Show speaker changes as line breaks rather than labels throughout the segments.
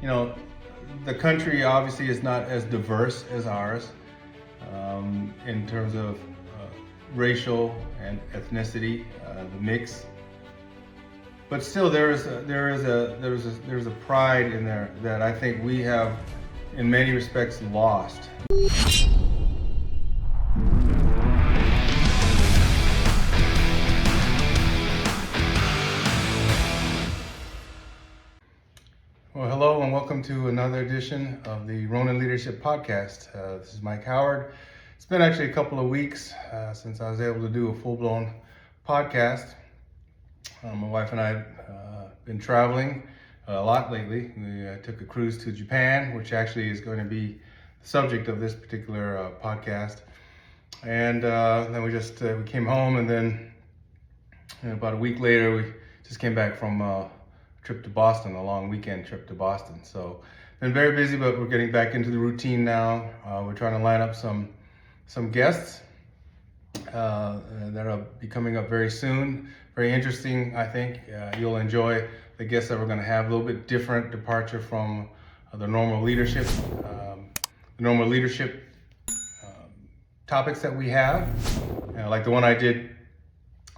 you know, the country obviously is not as diverse as ours in terms of racial and ethnicity, the mix. But still, there's a pride in there that I think we have, in many respects, lost. Well, hello and welcome to another edition of the Ronin Leadership Podcast. This is Mike Howard. It's been actually a couple of weeks since I was able to do a full-blown podcast. My wife and I have been traveling a lot lately. We took a cruise to Japan, which actually is going to be the subject of this particular podcast. And then we came home, and then about a week later, we just came back from a trip to Boston, a long weekend trip to Boston. So been very busy, but we're getting back into the routine now. We're trying to line up some guests that will be coming up very soon. Very interesting, I think. You'll enjoy the guests that we're going to have. A little bit different departure from the normal leadership topics that we have. Like the one I did,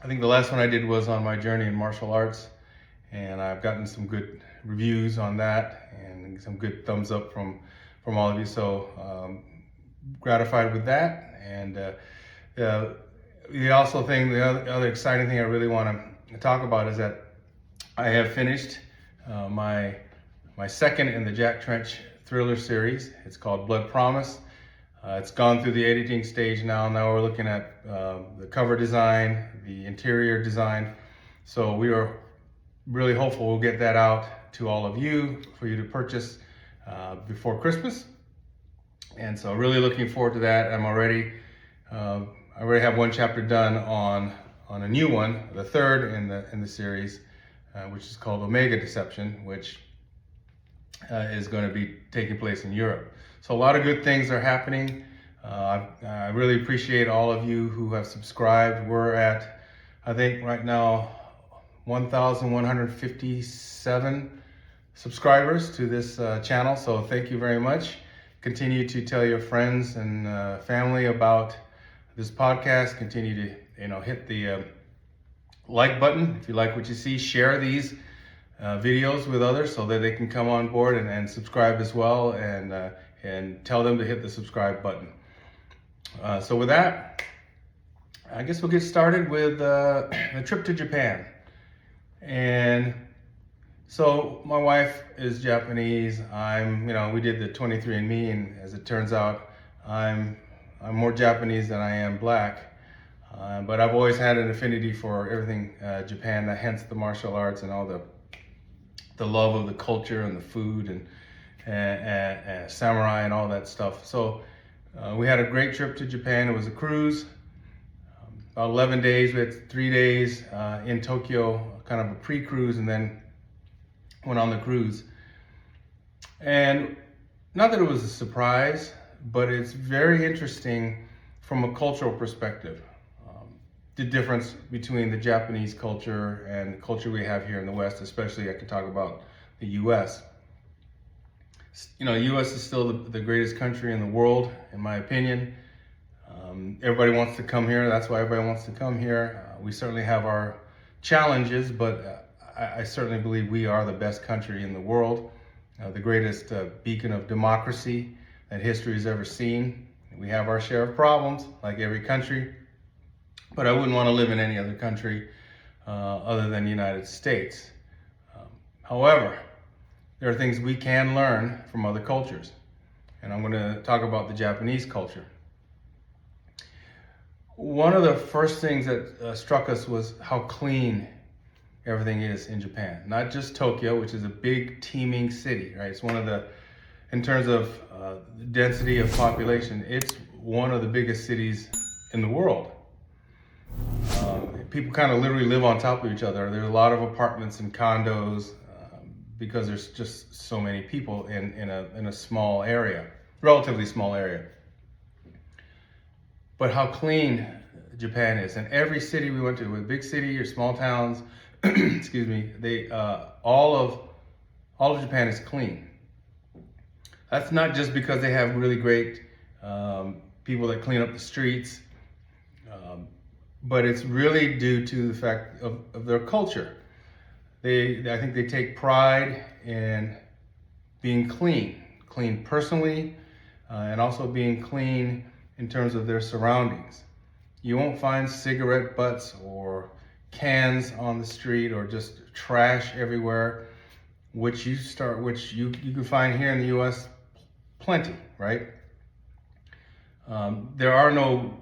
I think the last one I did was on my journey in martial arts, and I've gotten some good reviews on that and some good thumbs up from all of you. So gratified with that. And the other exciting thing I really want to talk about is that I have finished my second in the Jack Trench thriller series. It's called Blood Promise. It's gone through the editing stage now. Now we're looking at the cover design, the interior design. So we are really hopeful we'll get that out to all of you for you to purchase before Christmas. And so really looking forward to that. I already have one chapter done on a new one, the third in the series, which is called Omega Deception, which is going to be taking place in Europe. So a lot of good things are happening. I really appreciate all of you who have subscribed. We're at, I think right now, 1,157 subscribers to this channel. So thank you very much. Continue to tell your friends and family about this podcast. Continue to hit the like button if you like what you see. Share these videos with others so that they can come on board and subscribe as well, and tell them to hit the subscribe button. So with that, I guess we'll get started with a trip to Japan. And so my wife is Japanese. We did the 23andMe, and as it turns out, I'm more Japanese than I am black. But I've always had an affinity for everything Japan, hence the martial arts and all the love of the culture and the food and samurai and all that stuff. So we had a great trip to Japan. It was a cruise, about 11 days. We had 3 days in Tokyo, kind of a pre-cruise, and then went on the cruise. And not that it was a surprise, but it's very interesting from a cultural perspective. The difference between the Japanese culture and the culture we have here in the West, especially I can talk about the US. The US is still the greatest country in the world, in my opinion. Everybody wants to come here. That's why everybody wants to come here. We certainly have our challenges, but I certainly believe we are the best country in the world, the greatest beacon of democracy that history has ever seen. We have our share of problems, like every country, but I wouldn't want to live in any other country other than the United States. However, there are things we can learn from other cultures, and I'm going to talk about the Japanese culture. One of the first things that struck us was how clean everything is in Japan. Not just Tokyo, which is a big teeming city, right? It's one of the, in terms of density of population, it's one of the biggest cities in the world. People kind of literally live on top of each other. There's a lot of apartments and condos because there's just so many people in a small area, relatively small area. But how clean Japan is. In every city we went to, with big city or small towns, excuse me, all of Japan is clean. That's not just because they have really great people that clean up the streets, but it's really due to the fact of their culture. I think they take pride in being clean personally, and also being clean in terms of their surroundings. You won't find cigarette butts or cans on the street or just trash everywhere, which you can find here in the U.S. plenty, right? There are no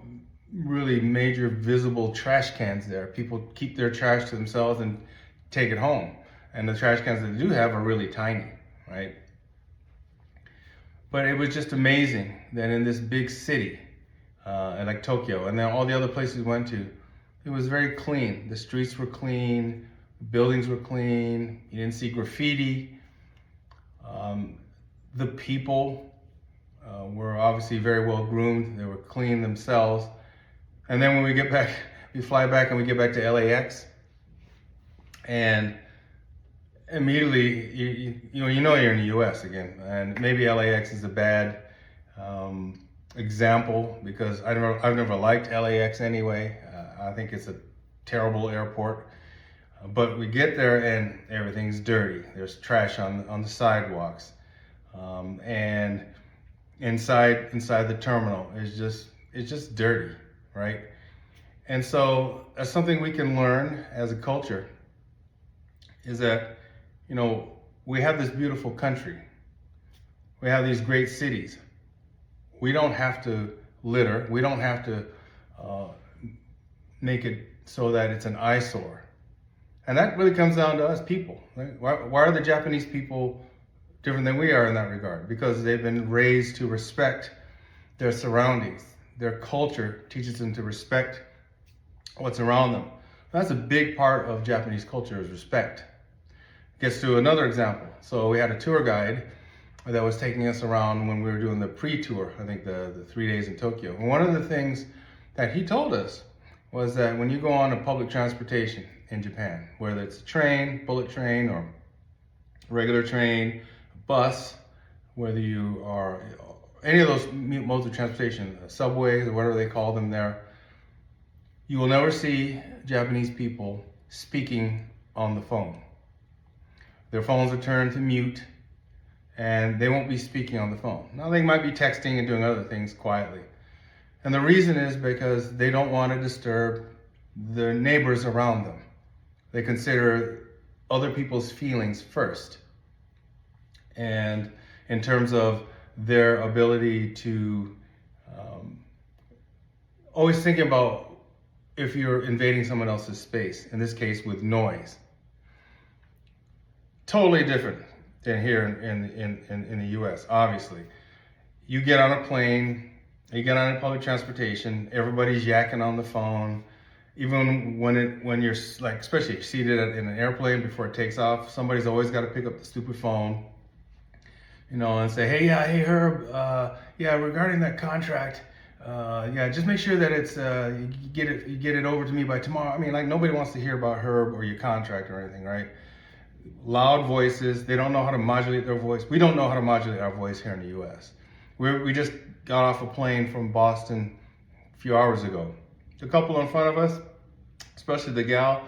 really major visible trash cans there. People keep their trash to themselves and take it home. And the trash cans that they do have are really tiny, right? But it was just amazing that in this big city, like Tokyo, and then all the other places we went to, it was very clean. The streets were clean, buildings were clean, you didn't see graffiti. The people were obviously very well groomed, they were clean themselves. And then when we get back, we fly back and we get back to LAX, and immediately you know you're in the US again. And maybe LAX is a bad example because I've never liked LAX anyway. I think it's a terrible airport. But we get there and everything's dirty. There's trash on the sidewalks, and inside the terminal it's just dirty, right? And so that's something we can learn as a culture, is that, you know, we have this beautiful country. We have these great cities. We don't have to litter. We don't have to make it so that it's an eyesore. And that really comes down to us people. Right? Why are the Japanese people different than we are in that regard? Because they've been raised to respect their surroundings. Their culture teaches them to respect what's around them. That's a big part of Japanese culture, is respect. Gets to another example. So we had a tour guide that was taking us around when we were doing the pre-tour, I think the 3 days in Tokyo. And one of the things that he told us was that when you go on a public transportation in Japan, whether it's a train, bullet train, or regular train, bus, whether you are any of those modes of transportation, subways or whatever they call them there, you will never see Japanese people speaking on the phone. Their phones are turned to mute, and they won't be speaking on the phone. Now, they might be texting and doing other things quietly. And the reason is because they don't want to disturb the neighbors around them. They consider other people's feelings first. And in terms of their ability to always thinking about if you're invading someone else's space, in this case with noise. Totally different than here in the US, obviously. You get on a plane, you get on a public transportation, everybody's yakking on the phone. Even when you're like, especially seated in an airplane before it takes off, somebody's always got to pick up the stupid phone, you know, and say, hey Herb, regarding that contract, just make sure that it's you get it over to me by tomorrow. I mean, like, nobody wants to hear about Herb or your contract or anything, right? Loud voices. They don't know how to modulate their voice. We don't know how to modulate our voice here in the U.S. We just got off a plane from Boston a few hours ago. The couple in front of us, especially the gal,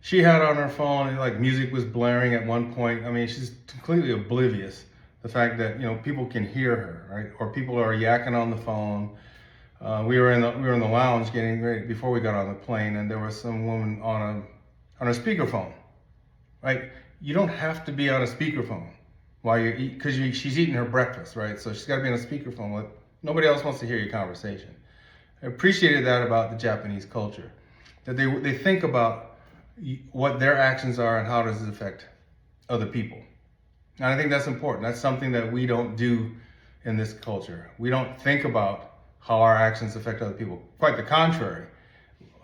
she had on her phone, and like music was blaring at one point. I mean, she's completely oblivious the fact that, you know, people can hear her, right? Or people are yakking on the phone. We were in the lounge getting ready before we got on the plane, and there was some woman on a speakerphone, right? You don't have to be on a speakerphone while you eat, because she's eating her breakfast, right? So she's got to be on a speakerphone. Nobody else wants to hear your conversation. I appreciated that about the Japanese culture, that they think about what their actions are and how does it affect other people. And I think that's important. That's something that we don't do in this culture. We don't think about how our actions affect other people. Quite the contrary.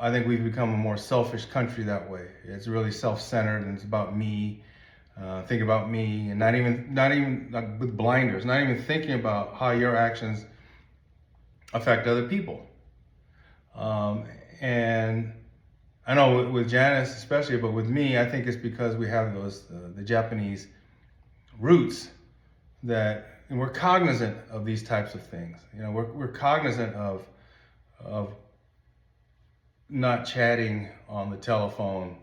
I think we've become a more selfish country that way. It's really self-centered, and it's about me. Think about me, and not even like with blinders, not even thinking about how your actions affect other people. And I know with Janice especially, but with me, I think it's because we have the Japanese roots that, And we're cognizant of these types of things. We're cognizant of not chatting on the telephone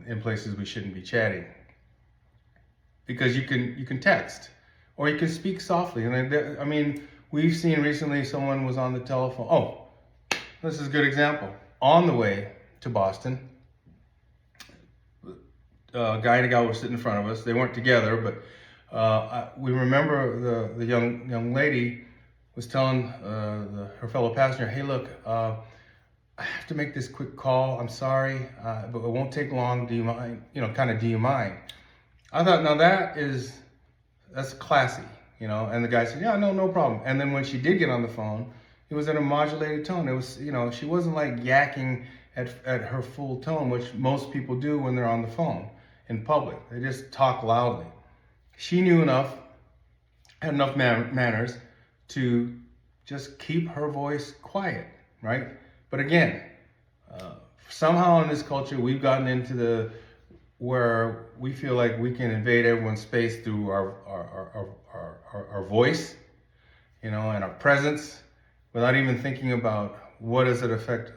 in places we shouldn't be chatting, because you can text or you can speak softly. And I mean, we've seen recently someone was on the telephone. Oh, this is a good example. On the way to Boston, a guy and a gal were sitting in front of us. They weren't together, but we remember the young lady was telling her fellow passenger, "Hey, look, I have to make this quick call. I'm sorry, but it won't take long. Do you mind? Do you mind?" I thought, now that's classy, And the guy said, "Yeah, no problem." And then when she did get on the phone, it was in a modulated tone. It was, she wasn't like yakking at her full tone, which most people do when they're on the phone in public. They just talk loudly. She knew enough, had enough manners to just keep her voice quiet, right? But again, somehow in this culture, we've gotten into where we feel like we can invade everyone's space through our voice, and our presence, without even thinking about what does it affect,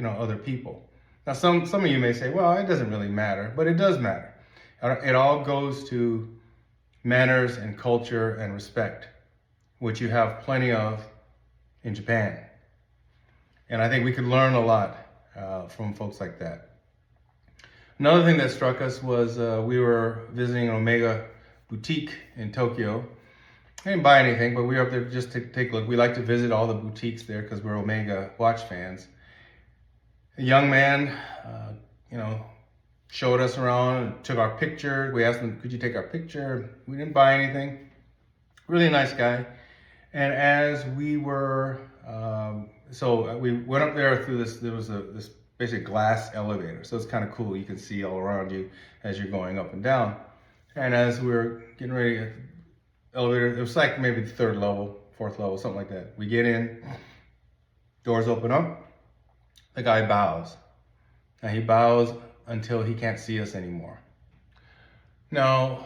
other people. Now, some of you may say, well, it doesn't really matter, but it does matter. It all goes to manners and culture and respect, which you have plenty of in Japan. And I think we could learn a lot from folks like that. Another thing that struck us was we were visiting an Omega boutique in Tokyo. I didn't buy anything, but we were up there just to take a look. We like to visit all the boutiques there because we're Omega watch fans. A young man, showed us around and took our picture. We asked him, could you take our picture? We didn't buy anything. Really nice guy. And as we were, so we went up there through there was this basic glass elevator. So it's kind of cool. You can see all around you as you're going up and down. And as we were getting ready at the elevator, it was like maybe the third level, fourth level, something like that. We get in, doors open up, the guy bows. And he bows until he can't see us anymore. Now,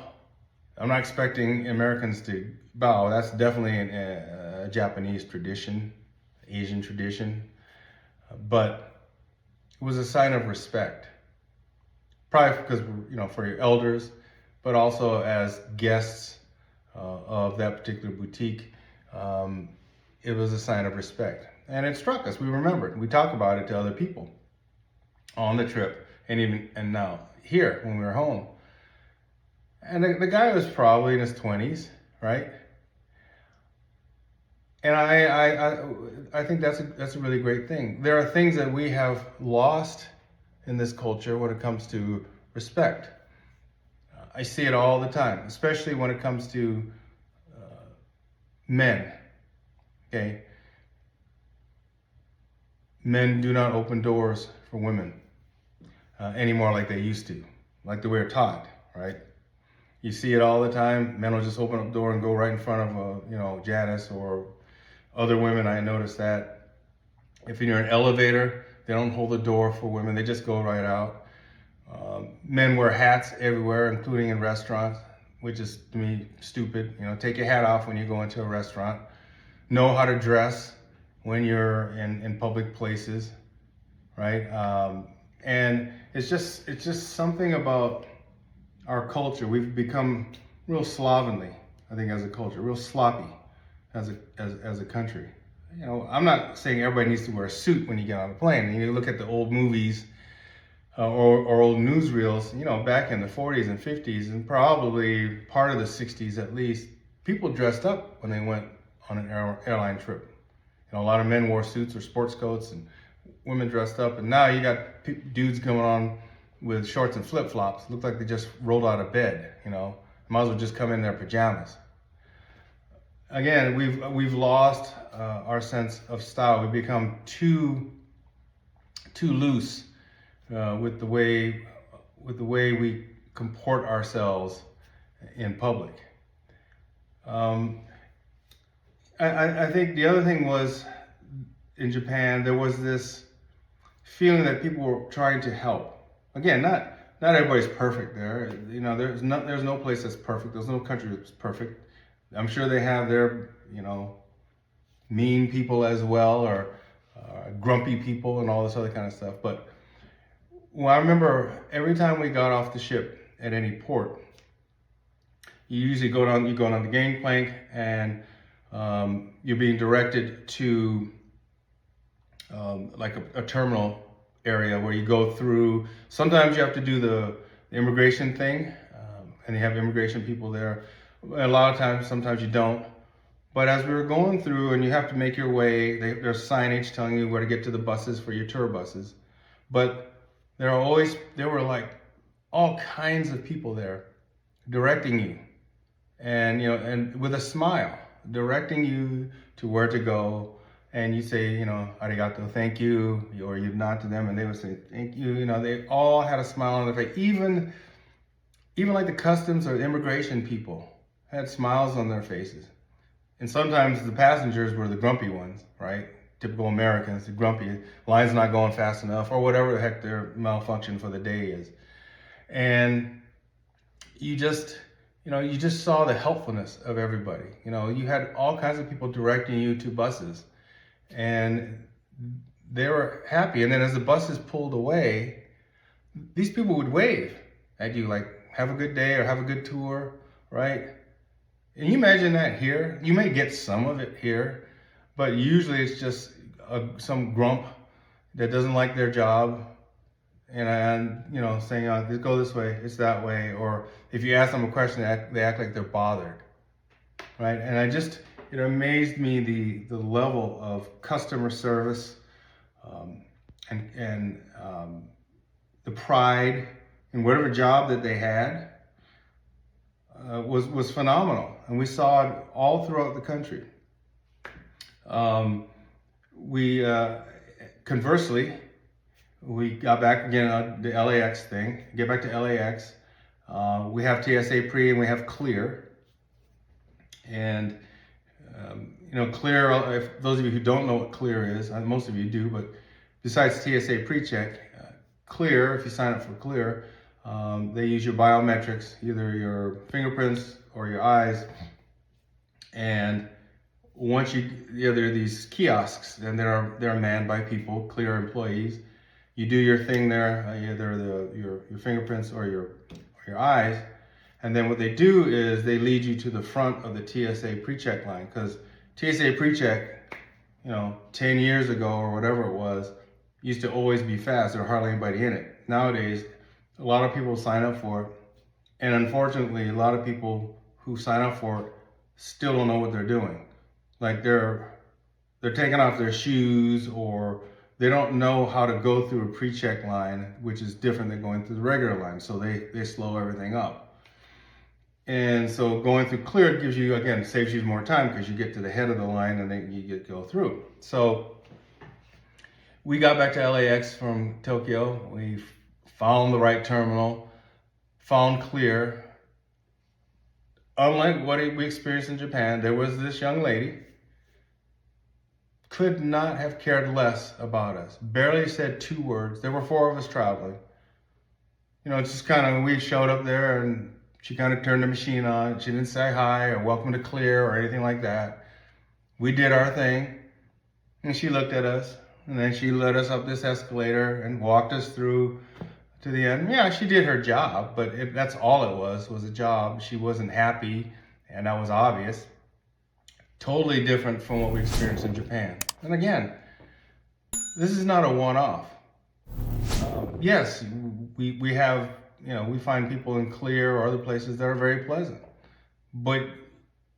I'm not expecting Americans to bow. That's definitely a Japanese tradition, Asian tradition. But it was a sign of respect. Probably because, for your elders, but also as guests of that particular boutique, it was a sign of respect. And it struck us. We remembered. We talked about it to other people on the trip, and now here when we were home. And the guy was probably in his 20s, right? And I think that's a really great thing. There are things that we have lost in this culture when it comes to respect. I see it all the time, especially when it comes to men. Okay, men do not open doors for women anymore like they used to, like they were taught, right? You see it all the time. Men will just open up the door and go right in front of, Janice or other women. I noticed that. If you're in an elevator, they don't hold the door for women. They just go right out. Men wear hats everywhere, including in restaurants, which is, to me, stupid. Take your hat off when you go into a restaurant. Know how to dress when you're in public places, right? And it's just something about our culture. We've become real slovenly, I think, as a culture, real sloppy as a country. I'm not saying everybody needs to wear a suit when you get on a plane. You look at the old movies or old newsreels, back in the 40s and 50s, and probably part of the 60s at least, people dressed up when they went on an airline trip. A lot of men wore suits or sports coats, and women dressed up. And now you got dudes coming on with shorts and flip-flops. Look like they just rolled out of bed. Might as well just come in their pajamas. Again, we've lost our sense of style. We've become too loose with the way we comport ourselves in public. I think the other thing was, in Japan, there was this feeling that people were trying to help. Again, not everybody's perfect there. There's no place that's perfect. There's no country that's perfect. I'm sure they have their, mean people as well, or grumpy people and all this other kind of stuff. But I remember every time we got off the ship at any port, you usually go on the gangplank, and you're being directed to like a terminal area where you go through. Sometimes you have to do the immigration thing, and they have immigration people there. A lot of times, sometimes you don't. But as we were going through, and you have to make your way, there's signage telling you where to get to the buses for your tour buses. But there were like all kinds of people there directing you, and and with a smile, directing you to where to go. And you say, arigato, thank you, or you nod to them, and they would say thank you. They all had a smile on their face. Even like the customs or immigration people had smiles on their faces. And sometimes the passengers were the grumpy ones, right? Typical Americans, the grumpy, line's not going fast enough, or whatever the heck their malfunction for the day is. And you just saw the helpfulness of everybody. You had all kinds of people directing you to buses, and they were happy. And then as the buses pulled away, these people would wave at you like, have a good day or have a good tour, right? And you imagine that here? You may get some of it here, but usually it's just some grump that doesn't like their job, and saying, go this way, it's that way. Or if you ask them a question, they act like they're bothered, right? And it amazed me the level of customer service, and the pride in whatever job that they had. Was phenomenal, and we saw it all throughout the country. Conversely, we got back again on the LAX thing. Get back to LAX. We have TSA pre and we have clear. And clear. If those of you who don't know what clear is, most of you do, but besides TSA pre-check, clear. If you sign up for clear. They use your biometrics, either your fingerprints or your eyes. And once there are these kiosks, and they're manned by people, clear employees. You do your thing there, either your fingerprints or your eyes. And then what they do is they lead you to the front of the TSA pre-check line, because TSA pre-check, 10 years ago or whatever it was, used to always be fast. There was hardly anybody in it. Nowadays, a lot of people sign up for it, and unfortunately, a lot of people who sign up for it still don't know what they're doing. Like they're taking off their shoes, or they don't know how to go through a pre-check line, which is different than going through the regular line. So they slow everything up. And so going through clear gives you, again, saves you more time, because you get to the head of the line and then you go through. So we got back to LAX from Tokyo. We found the right terminal, found clear. Unlike what we experienced in Japan, there was this young lady, could not have cared less about us. Barely said 2 words. There were 4 of us traveling. It's just kind of, we showed up there and she kind of turned the machine on. She didn't say hi or welcome to clear or anything like that. We did our thing, and she looked at us, and then she led us up this escalator and walked us through to the end. Yeah, she did her job, but that's all it was a job. She wasn't happy, and that was obvious. Totally different from what we experienced in Japan. And again, this is not a one-off. Yes, we have, we find people in Clear or other places that are very pleasant, but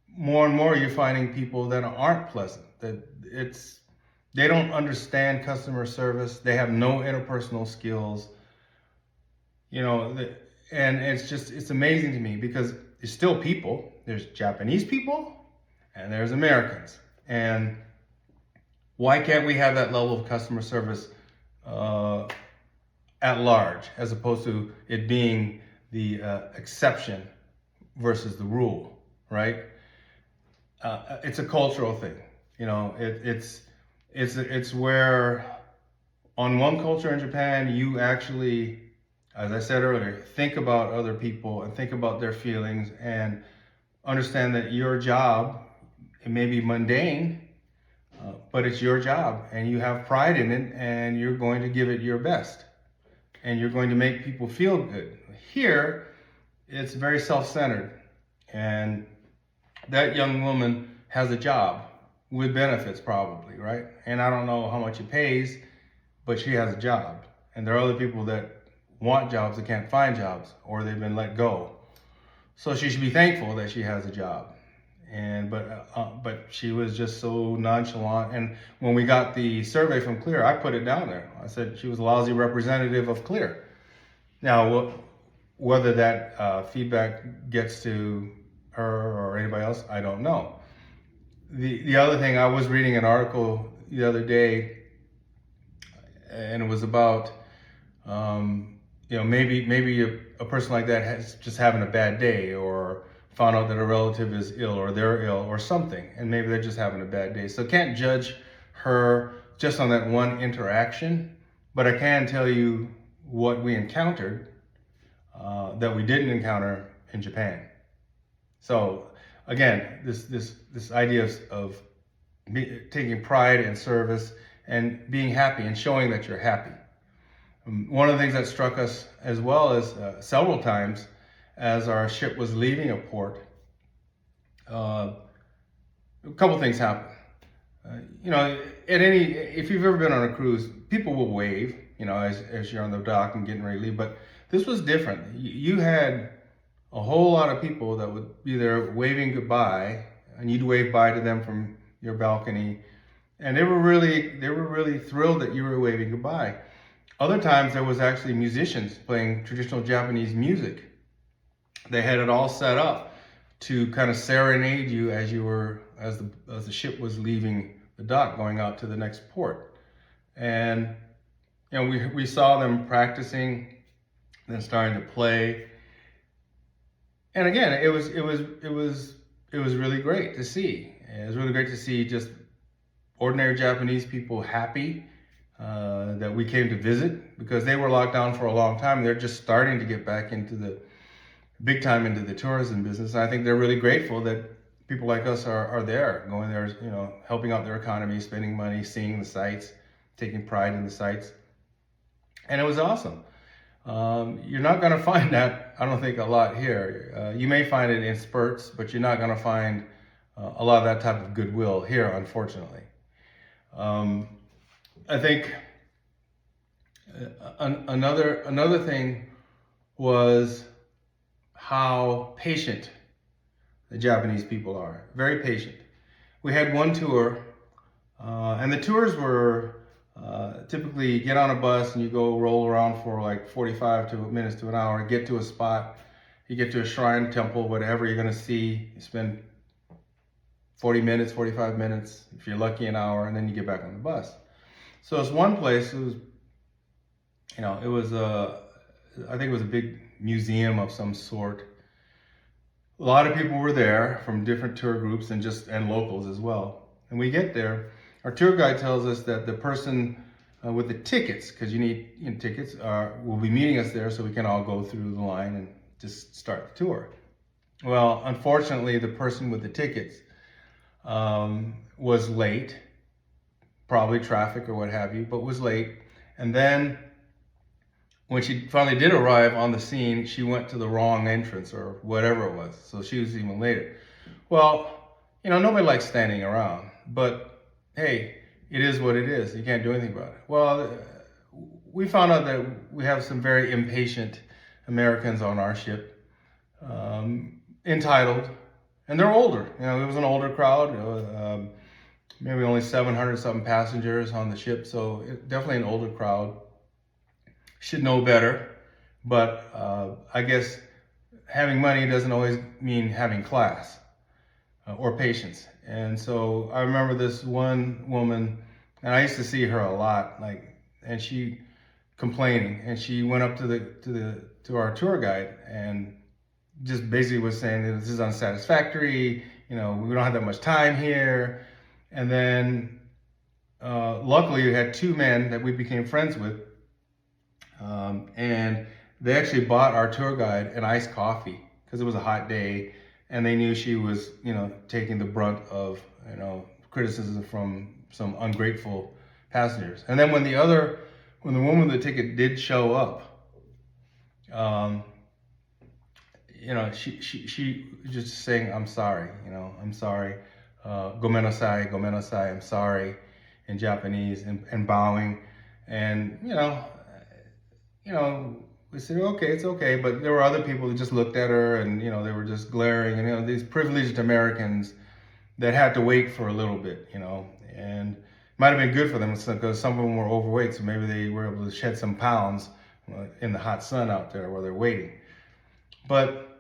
more and more you're finding people that aren't pleasant. They don't understand customer service. They have no interpersonal skills. And it's amazing to me, because there's still people. There's Japanese people and there's Americans. And why can't we have that level of customer service at large, as opposed to it being the exception versus the rule, right? It's a cultural thing. It's where on one culture in Japan, you actually, as I said earlier, think about other people and think about their feelings, and understand that your job, it may be mundane, but it's your job and you have pride in it and you're going to give it your best and you're going to make people feel good. Here, it's very self-centered, and that young woman has a job with benefits probably, right? And I don't know how much it pays, but she has a job. And there are other people that want jobs that can't find jobs, or they've been let go. So she should be thankful that she has a job. But she was just so nonchalant. And when we got the survey from Clear, I put it down there. I said she was a lousy representative of Clear. Now, whether that feedback gets to her or anybody else, I don't know. The other thing, I was reading an article the other day, and it was about maybe a person like that has just having a bad day, or found out that a relative is ill, or they're ill, or something, and maybe they're just having a bad day. So can't judge her just on that one interaction, but I can tell you what we encountered that we didn't encounter in Japan. So again, this idea of taking pride in service and being happy and showing that you're happy. One of the things that struck us as well is several times as our ship was leaving a port, a couple things happened. If you've ever been on a cruise, people will wave, as you're on the dock and getting ready to leave. But this was different. You had a whole lot of people that would be there waving goodbye, and you'd wave bye to them from your balcony, and they were really thrilled that you were waving goodbye. Other times there was actually musicians playing traditional Japanese music. They had it all set up to kind of serenade you as the ship was leaving the dock, going out to the next port. And we saw them practicing, then starting to play. And again, it was really great to see. It was really great to see just ordinary Japanese people happy that we came to visit, because they were locked down for a long time. They're just starting to get back into the big time into the tourism business. And I think they're really grateful that people like us are there, going there, helping out their economy, spending money, seeing the sights, taking pride in the sights. And it was awesome. You're not going to find that, I don't think, a lot here. You may find it in spurts, but you're not going to find a lot of that type of goodwill here, unfortunately. I think another thing was how patient the Japanese people are. Very patient. We had one tour, and the tours were typically get on a bus and you go roll around for like 45 minutes to an hour, get to a spot, you get to a shrine, temple, whatever you're going to see. You spend 40 minutes, 45 minutes, if you're lucky, an hour, and then you get back on the bus. So it's one place, I think it was a big museum of some sort. A lot of people were there from different tour groups and locals as well. And we get there, our tour guide tells us that the person with the tickets, because you need tickets, will be meeting us there so we can all go through the line and just start the tour. Well, unfortunately, the person with the tickets was late, probably traffic or what have you, but was late. And then when she finally did arrive on the scene, she went to the wrong entrance or whatever it was. So she was even later. Well, nobody likes standing around, but hey, it is what it is. You can't do anything about it. Well, we found out that we have some very impatient Americans on our ship, entitled, and they're older. It was an older crowd, maybe only 700 something passengers on the ship. So definitely an older crowd. Should know better, but I guess having money doesn't always mean having class or patience. And so I remember this one woman, and I used to see her a lot, and she complaining, and she went up to our tour guide and just basically was saying that this is unsatisfactory. We don't have that much time here. And then luckily we had two men that we became friends with. And they actually bought our tour guide an iced coffee because it was a hot day, and they knew she was, taking the brunt of, criticism from some ungrateful passengers. And then when the woman with the ticket did show up, she was just saying, I'm sorry, I'm sorry, gomenasai, gomenasai, I'm sorry, in Japanese, and bowing. And, we said, okay, it's okay. But there were other people that just looked at her and, they were just glaring. And, these privileged Americans that had to wait for a little bit, and it might have been good for them because some of them were overweight. So maybe they were able to shed some pounds in the hot sun out there while they're waiting. But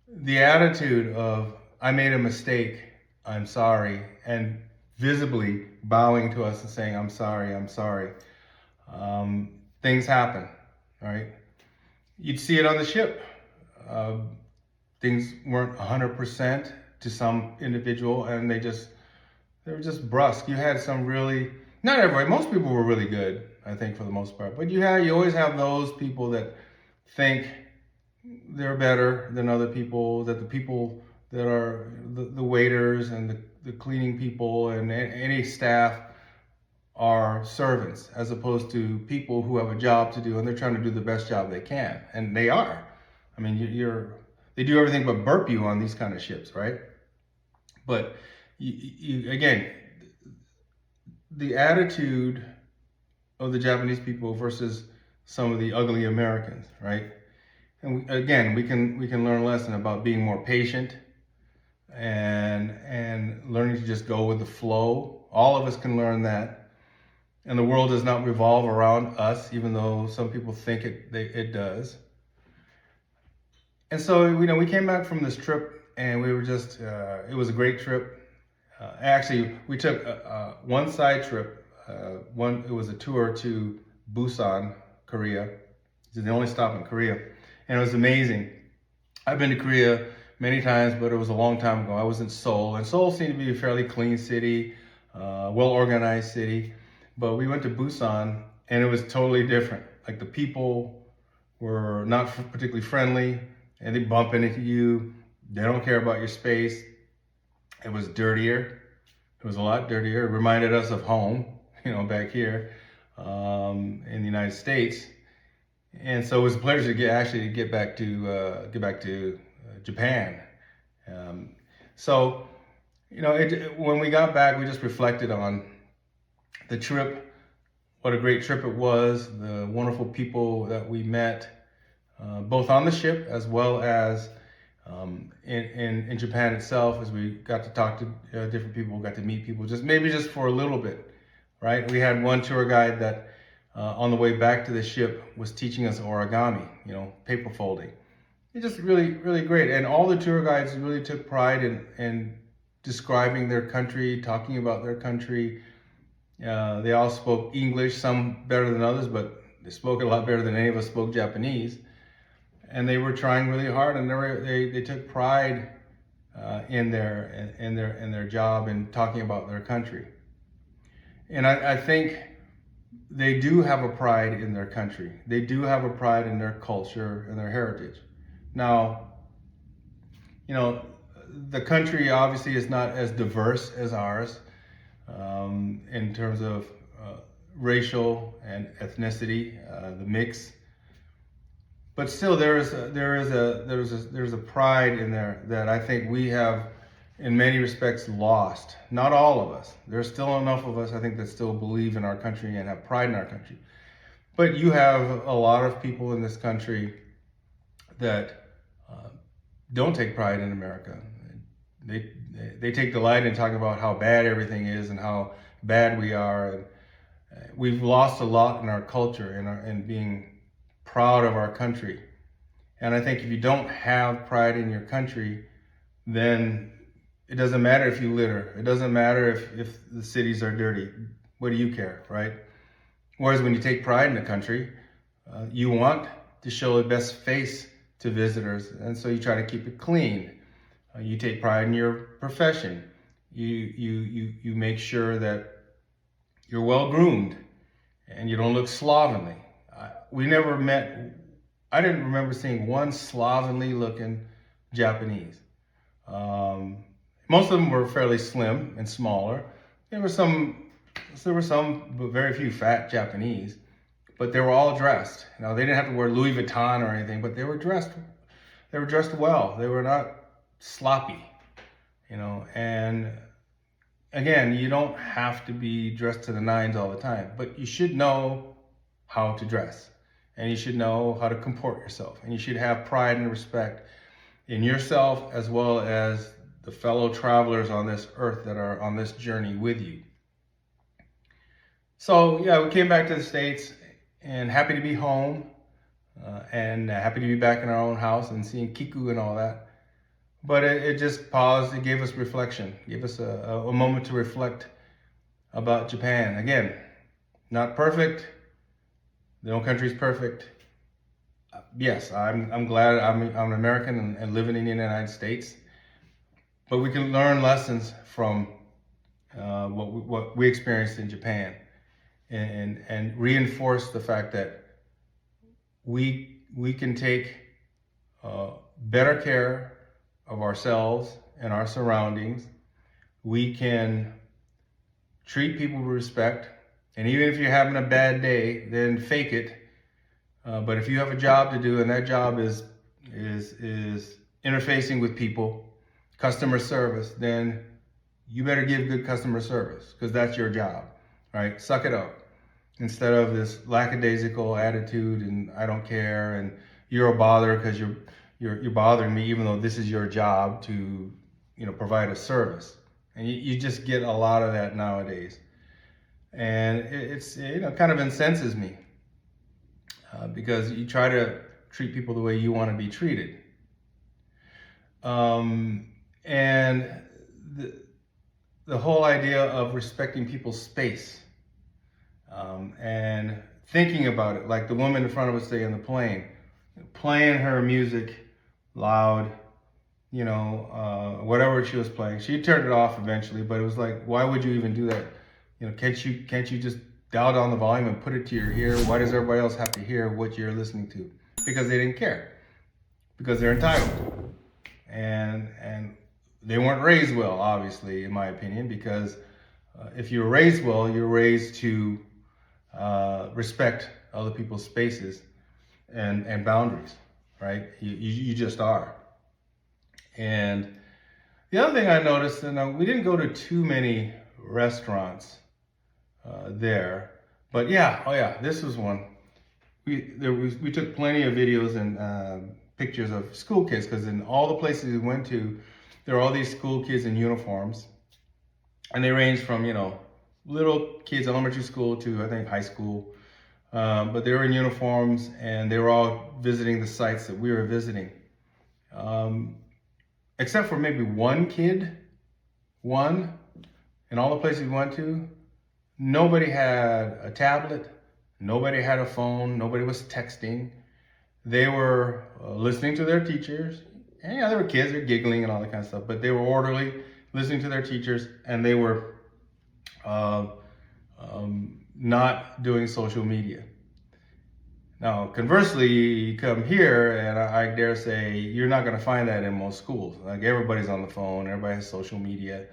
the attitude of, I made a mistake, I'm sorry, and visibly bowing to us and saying, I'm sorry, I'm sorry. Things happen, right? You'd see it on the ship. Things weren't 100% to some individual, and they were just brusque. You had some really, not everybody, most people were really good, I think, for the most part. But you always have those people that think they're better than other people, that the people that are the waiters and the cleaning people and any staff are servants, as opposed to people who have a job to do and they're trying to do the best job they can. And they are. I mean, they do everything but burp you on these kind of ships, right? But again, the attitude of the Japanese people versus some of the ugly Americans, right? And we can learn a lesson about being more patient and learning to just go with the flow. All of us can learn that. And the world does not revolve around us, even though some people think it does. And so, we came back from this trip, and we were just, it was a great trip. Actually, we took one side trip. It was a tour to Busan, Korea. It's the only stop in Korea. And it was amazing. I've been to Korea many times, but it was a long time ago. I was in Seoul, and Seoul seemed to be a fairly clean city, well-organized city. But we went to Busan, and it was totally different. Like, the people were not particularly friendly, and they bump into you. They don't care about your space. It was dirtier. It was a lot dirtier. It reminded us of home, back here in the United States. And so it was a pleasure to get back to Japan. When we got back, we just reflected on the trip, what a great trip it was, the wonderful people that we met, both on the ship as well as in Japan itself, as we got to talk to different people, got to meet people, just for a little bit, right? We had one tour guide that on the way back to the ship was teaching us origami, paper folding. It's just really, really great. And all the tour guides really took pride in describing their country, talking about their country. They all spoke English, some better than others, but they spoke a lot better than any of us spoke Japanese. And they were trying really hard, and they took pride in their job and talking about their country. And I think they do have a pride in their country. They do have a pride in their culture and their heritage. Now, the country obviously is not as diverse as ours in terms of racial and ethnicity, the mix. But still, there's a pride in there that I think we have, in many respects, lost. Not all of us. There's still enough of us, I think, that still believe in our country and have pride in our country. But you have a lot of people in this country that don't take pride in America. They take delight in talking about how bad everything is and how bad we are. And we've lost a lot in our culture in being proud of our country. And I think if you don't have pride in your country, then it doesn't matter if you litter. It doesn't matter if the cities are dirty. What do you care, right? Whereas when you take pride in the country, you want to show the best face to visitors, and so you try to keep it clean. You take pride in your profession. You make sure that you're well groomed and you don't look slovenly. I didn't remember seeing one slovenly looking Japanese. Most of them were fairly slim and smaller. There were some, but very few fat Japanese. But they were all dressed. Now they didn't have to wear Louis Vuitton or anything, but they were dressed. They were dressed well. They were not sloppy, And again, you don't have to be dressed to the nines all the time, but you should know how to dress, and you should know how to comport yourself, and you should have pride and respect in yourself as well as the fellow travelers on this earth that are on this journey with you. So yeah, we came back to the States and happy to be home, and happy to be back in our own house and seeing Kiku and all that. But it just paused. It gave us reflection, gave us a moment to reflect about Japan. Again, not perfect. No country's perfect. Yes, I'm glad I'm an American and living in the United States. But we can learn lessons from what we experienced in Japan, and reinforce the fact that we can take better care of ourselves and our surroundings. We can treat people with respect, and even if you're having a bad day, then fake it. But if you have a job to do, and that job is interfacing with people, customer service, then you better give good customer service, because that's your job, right? Suck it up. Instead of this lackadaisical attitude and I don't care and you're a bother because you're bothering me, even though this is your job to provide a service. And you just get a lot of that nowadays, and it's kind of incenses me, because you try to treat people the way you want to be treated, and the whole idea of respecting people's space, and thinking about it, like the woman in front of us today on the plane, playing her music loud, whatever she was playing. She turned it off eventually, but it was like, why would you even do that? Can't you just dial down the volume and put it to your ear? Why does everybody else have to hear what you're listening to? Because they didn't care, because they're entitled, and they weren't raised well, obviously, in my opinion, because if you're raised well, you're raised to respect other people's spaces and boundaries, right? You just are. And the other thing I noticed, and we didn't go to too many restaurants there, but this was one. We took plenty of videos and pictures of school kids, because in all the places we went to, there are all these school kids in uniforms, and they range from little kids, elementary school, to I think high school, but they were in uniforms, and they were all visiting the sites that we were visiting, except for maybe one kid, in all the places we went to. Nobody had a tablet, nobody had a phone, nobody was texting. They were listening to their teachers, and they were kids, they're giggling and all that kind of stuff, but they were orderly, listening to their teachers, and they were not doing social media. Now, conversely, you come here, and I dare say you're not going to find that in most schools. Like, everybody's on the phone, everybody has social media.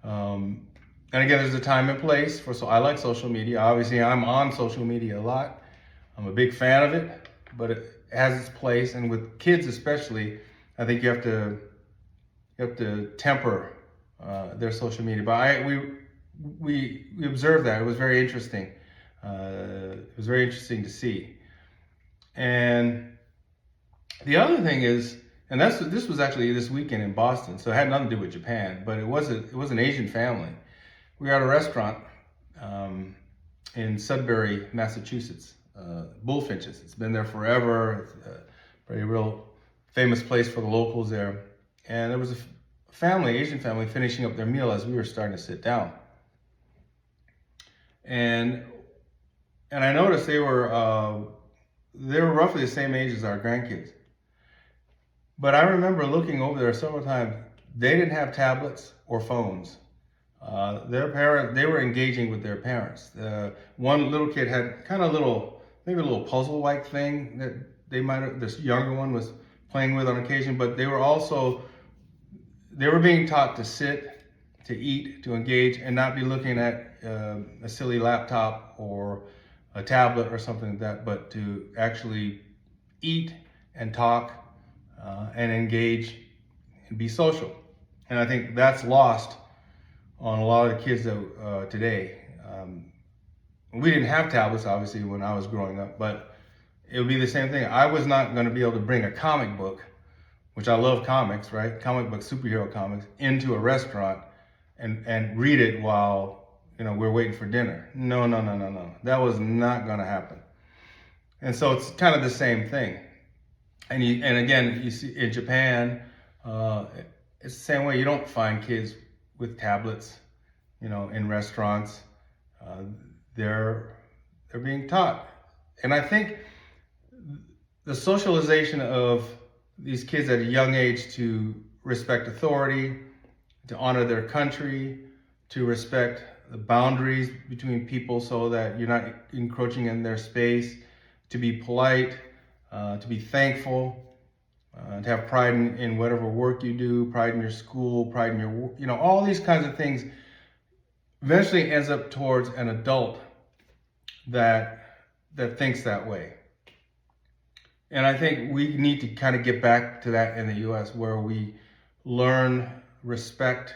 And again, there's a time and place for, so I like social media. Obviously, I'm on social media a lot. I'm a big fan of it, but it has its place. And with kids especially, I think you have to temper their social media. But we observed that. It was very interesting. It was very interesting to see. And the other thing is, and this was actually this weekend in Boston, so it had nothing to do with Japan, but it was an Asian family. We were at a restaurant in Sudbury, Massachusetts, Bullfinches. It's been there forever. It's a very real famous place for the locals there. And there was a family, Asian family, finishing up their meal as we were starting to sit down. And I noticed they were roughly the same age as our grandkids. But I remember looking over there several times. They didn't have tablets or phones. Their parents, they were engaging with their parents. One little kid had kind of maybe a little puzzle-like thing that this younger one was playing with on occasion, but they were also they were being taught to sit, to eat, to engage, and not be looking at a silly laptop or a tablet or something like that, but to actually eat and talk and engage and be social. And I think that's lost on a lot of the kids that today. We didn't have tablets, obviously, when I was growing up, but it would be the same thing. I was not going to be able to bring a comic book, which I love comics, right? Comic book, superhero comics, into a restaurant and read it while we're waiting for dinner. No. That was not going to happen. And so it's kind of the same thing. And again, you see in Japan, it's the same way. You don't find kids with tablets, in restaurants. They're being taught. And I think the socialization of these kids at a young age to respect authority, to honor their country, to respect the boundaries between people so that you're not encroaching in their space, to be polite, to be thankful, to have pride in whatever work you do, pride in your school, pride in your, all these kinds of things eventually ends up towards an adult that thinks that way. And I think we need to kind of get back to that in the U.S. where we learn respect,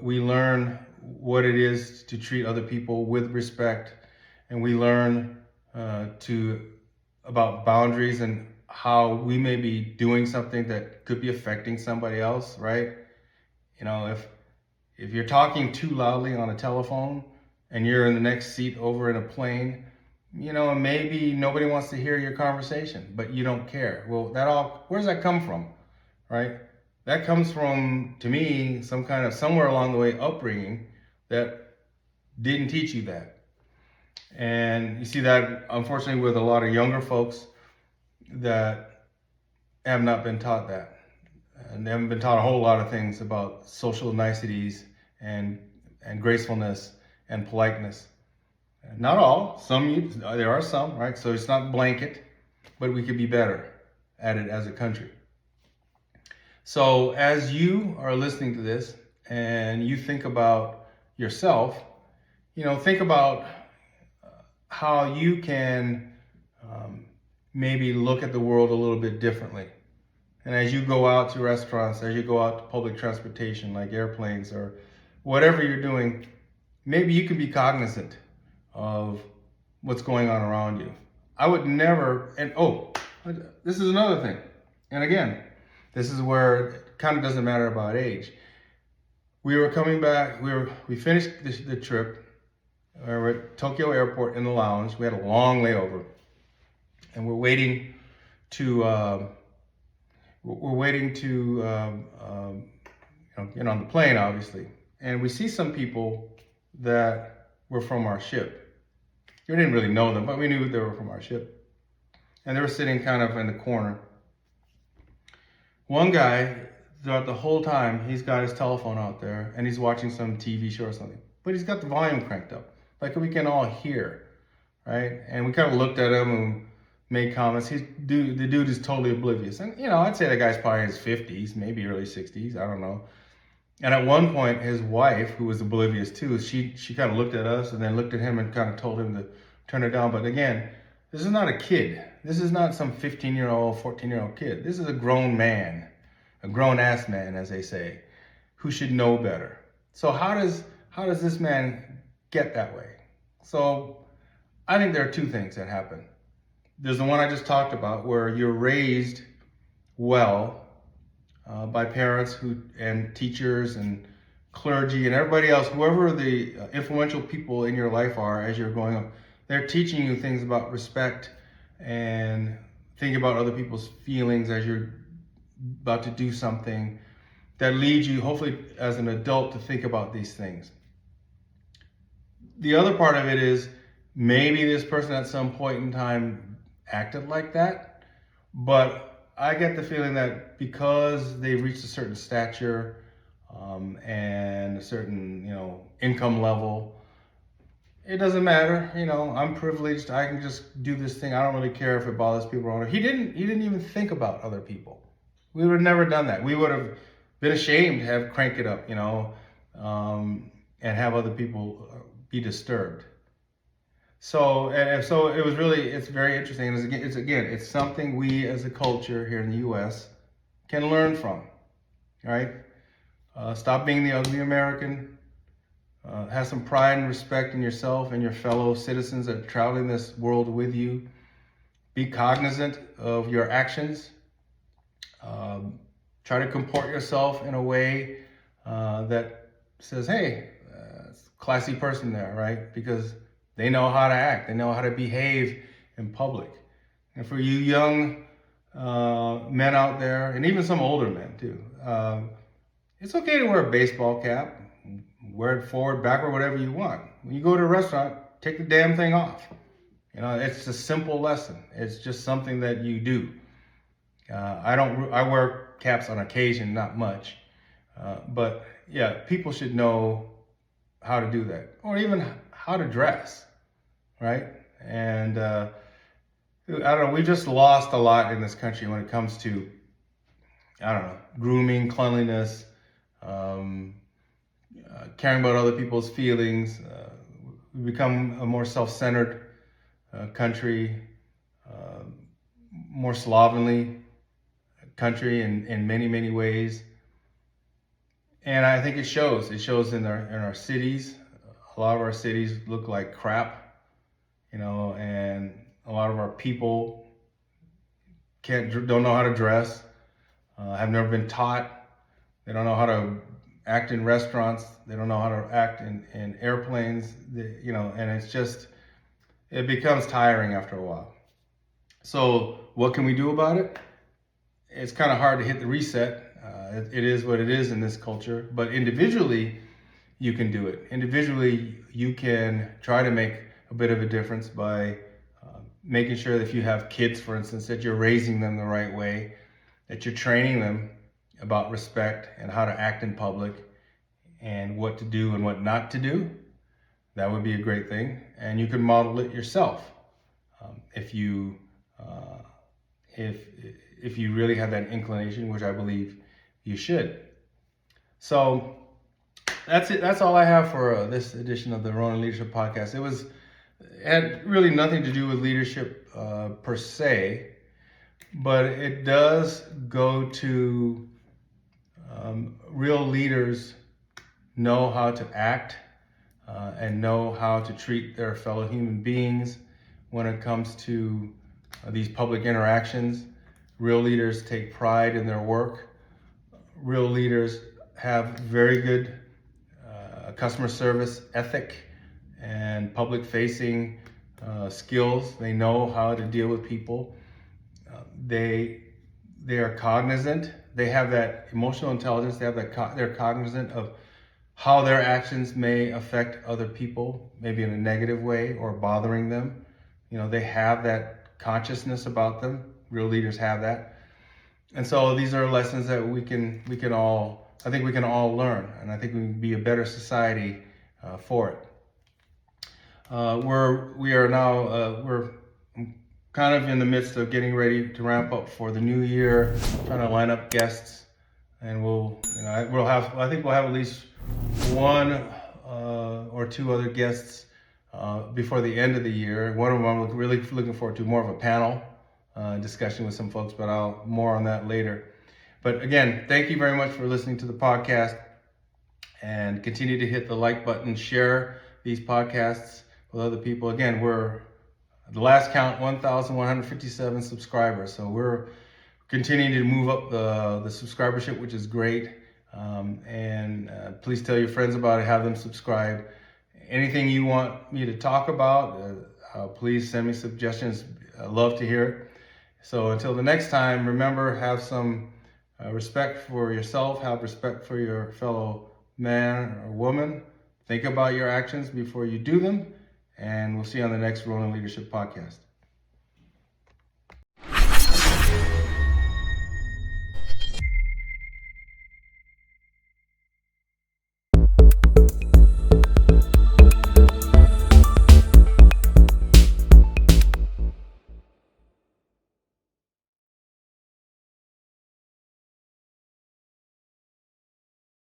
we learn what it is to treat other people with respect, and we learn about boundaries and how we may be doing something that could be affecting somebody else, right? If you're talking too loudly on a telephone and you're in the next seat over in a plane, maybe nobody wants to hear your conversation, but you don't care. Well, where does that come from, right? That comes from, to me, somewhere along the way upbringing that didn't teach you that. And you see that, unfortunately, with a lot of younger folks that have not been taught that. And they haven't been taught a whole lot of things about social niceties and gracefulness and politeness. Not all, there are some, right? So it's not blanket, but we could be better at it as a country. So as you are listening to this and you think about yourself, think about how you can maybe look at the world a little bit differently. And as you go out to restaurants, as you go out to public transportation like airplanes or whatever you're doing, maybe you can be cognizant of what's going on around you. I would never, this is another thing. And again, this is where it kind of doesn't matter about age. We were coming back, we finished the trip. We were at Tokyo Airport in the lounge. We had a long layover. And we're waiting to get on the plane, obviously. And we see some people that were from our ship. We didn't really know them, but we knew they were from our ship. And they were sitting kind of in the corner. One guy, throughout the whole time, he's got his telephone out there and he's watching some TV show or something. But he's got the volume cranked up, like we can all hear, right? And we kind of looked at him and made comments. The dude is totally oblivious. And, I'd say the guy's probably in his 50s, maybe early 60s, I don't know. And at one point, his wife, who was oblivious too, she kind of looked at us and then looked at him and kind of told him to turn it down. But again, this is not a kid. This is not some 15-year-old, 14-year-old kid. This is a grown man, a grown-ass man, as they say, who should know better. So how does this man get that way? So I think there are two things that happen. There's the one I just talked about, where you're raised well by parents and teachers and clergy and everybody else, whoever the influential people in your life are as you're growing up. They're teaching you things about respect and thinking about other people's feelings as you're about to do something that leads you, hopefully, as an adult to think about these things. The other part of it is maybe this person at some point in time acted like that, but I get the feeling that because they've reached a certain stature and a certain, income level, it doesn't matter. I'm privileged. I can just do this thing. I don't really care if it bothers people around. He didn't even think about other people. We would have never done that. We would have been ashamed to have crank it up, and have other people be disturbed. So it was really, it's very interesting. And it's something we as a culture here in the U.S. can learn from, right? Stop being the ugly American. Have some pride and respect in yourself and your fellow citizens that are traveling this world with you. Be cognizant of your actions. Try to comport yourself in a way that says, hey, classy person there, right? Because they know how to act. They know how to behave in public. And for you young men out there, and even some older men too, it's okay to wear a baseball cap, wear it forward, backward, whatever you want. When you go to a restaurant, take the damn thing off. It's a simple lesson. It's just something that you do. I wear caps on occasion, not much. But yeah, people should know how to do that, or even how to dress, right? And I don't know, we just lost a lot in this country when it comes to, grooming, cleanliness, caring about other people's feelings. We become a more self-centered country, more slovenly country in many, many ways. And I think it shows. It shows in our cities. A lot of our cities look like crap, and a lot of our people don't know how to dress, have never been taught. They don't know how to act in restaurants. They don't know how to act in airplanes. And it becomes tiring after a while. So what can we do about it? It's kind of hard to hit the reset. It is what it is in this culture, but individually, you can do it. Individually, you can try to make a bit of a difference by making sure that if you have kids, for instance, that you're raising them the right way, that you're training them about respect and how to act in public and what to do and what not to do. That would be a great thing. And you can model it yourself if you really have that inclination, which I believe you should. So that's it. That's all I have for this edition of the Ronin Leadership Podcast. It had really nothing to do with leadership per se, but it does go to real leaders know how to act and know how to treat their fellow human beings when it comes to these public interactions. Real leaders take pride in their work. Real leaders have very good customer service ethic and public-facing skills. They know how to deal with people. They are cognizant. They have that emotional intelligence. They're cognizant of how their actions may affect other people, maybe in a negative way or bothering them. They have that consciousness about them. Real leaders have that. And so these are lessons that we can all learn, and I think we can be a better society for it. We're kind of in the midst of getting ready to ramp up for the new year, trying to line up guests, and I think we'll have at least one or two other guests before the end of the year. One of them I'm really looking forward to, more of a panel discussion with some folks, but more on that later. But again, thank you very much for listening to the podcast, and continue to hit the like button, share these podcasts with other people. Again, we're the last count 1,157 subscribers, so we're continuing to move up the subscribership, which is great. And please tell your friends about it, have them subscribe. Anything you want me to talk about, please send me suggestions. I love to hear it. So until the next time, remember, have some respect for yourself, have respect for your fellow man or woman. Think about your actions before you do them, and we'll see you on the next Ronin Leadership Podcast.